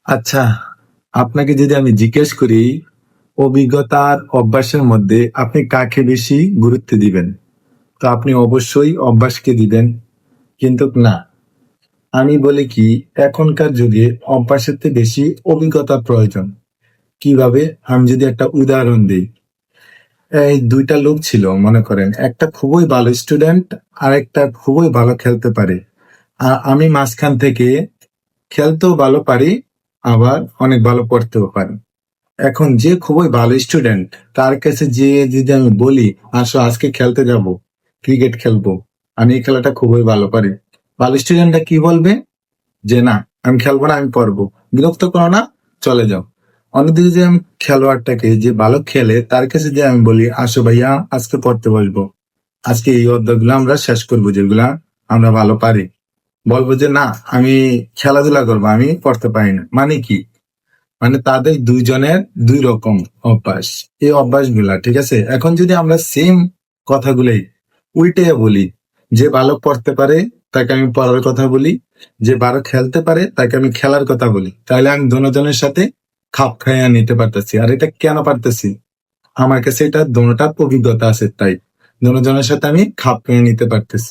আচ্ছা, আপনাকে যদি আমি জিজ্ঞেস করি অভিজ্ঞতার অভ্যাসের মধ্যে আপনি কাকে বেশি গুরুত্ব দিবেন? তো আপনি অবশ্যই অভ্যাসকে দিবেন। কিন্তু না, আমি বলি কি এখনকার যুগে অভ্যাসের থেকে বেশি অভিজ্ঞতার প্রয়োজন। কিভাবে? আমি যদি একটা উদাহরণ দিই। এই ২ টা লোক ছিল মনে করেন। একটা খুবই ভালো স্টুডেন্ট আরেকটা খুবই ভালো খেলতে পারে। আমি মাঝখান থেকে খেলতেও ভালো পারি, আবার অনেক ভালো পড়তেও পারি। এখন যে খুবই ভালো স্টুডেন্ট তার কাছে যেয়ে যদি আমি বলি আসো আজকে খেলতে যাব, ক্রিকেট খেলবো, আমি এই খেলাটা খুবই ভালো পারি, ভালো স্টুডেন্টটা কি বলবে? যে না, আমি খেলবো না, আমি পড়বো, বিরক্ত করো না, চলে যাও। অন্যদিকে যে আমি খেলোয়াড়টাকে যে ভালো খেলে তার কাছে যে আমি বলি আসো ভাইয়া আজকে পড়তে বসবো, আজকে এই অধ্যায়গুলো আমরা শেষ করবো যেগুলা আমরা ভালো পারি, বলবো যে না আমি খেলাধুলা করবো, আমি পড়তে পারি না। মানে কি? মানে তাদের দুইজনের দুই রকম অভ্যাস। এই অভ্যাসগুলা ঠিক আছে। এখন যদি আমরা সেম কথাগুলাই উল্টে বলি, যে ভালো পড়তে পারে তাকে আমি পড়ার কথা বলি, যে ভালো খেলতে পারে তাকে আমি খেলার কথা বলি, তাহলে আমি দুজনের সাথে খাপ খাইয়ে নিতে পারতেছি। আর এটা কেন পারতেছি? আমার কাছে এটা দোনোটার অভিজ্ঞতা আছে, তাই দুজনের সাথে আমি খাপ খাইয়ে নিতে পারতেছি।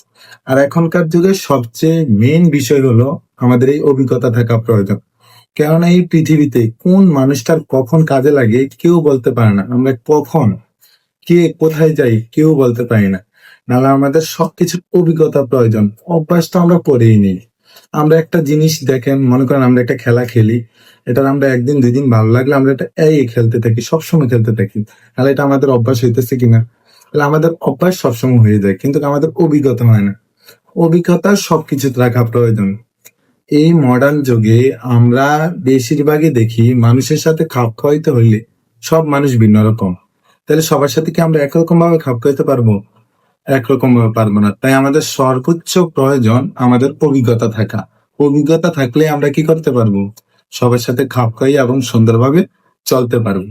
আর এখনকার যুগে সবচেয়ে মেইন বিষয় হলো আমাদের এই অভিজ্ঞতা থাকা প্রয়োজন। কেননা এই পৃথিবীতে কোন মানুষটার কখন কাজে লাগে কেউ বলতে পারে না। আমরা কখন কে কোথায় যাই কেউ বলতে পারি না। নাহলে আমাদের সবকিছুর অভিজ্ঞতা প্রয়োজন। অভ্যাস তো আমরা করেই নিই। আমরা একটা জিনিস দেখেন, মনে করেন আমরা একটা খেলা খেলি, এটার আমরা একদিন দুই দিন ভালো লাগলে আমরা এটা খেলতে থাকি, সবসময় খেলতে থাকি। তাহলে এটা আমাদের অভ্যাস হইতেছে কিনা? তাহলে আমাদের অভ্যাস সবসময় হয়ে যায়, কিন্তু আমাদের অভিজ্ঞতা হয় না। অভিজ্ঞতা সবকিছুতে রাখা প্রয়োজন। এই মডার্ন যুগে আমরা বেশিরভাগই দেখি মানুষের সাথে খাপ খাওয়াইতে হইলে সব মানুষ ভিন্ন রকম। তাহলে সবার সাথে কি আমরা একরকম ভাবে খাপ খাইতে পারবো? একরকম ভাবে পারবো না। তাই আমাদের সর্বোচ্চ প্রয়োজন আমাদের অভিজ্ঞতা থাকা। অভিজ্ঞতা থাকলে আমরা কি করতে পারবো? সবার সাথে খাপ খাইয়ে এবং সুন্দরভাবে চলতে পারবো।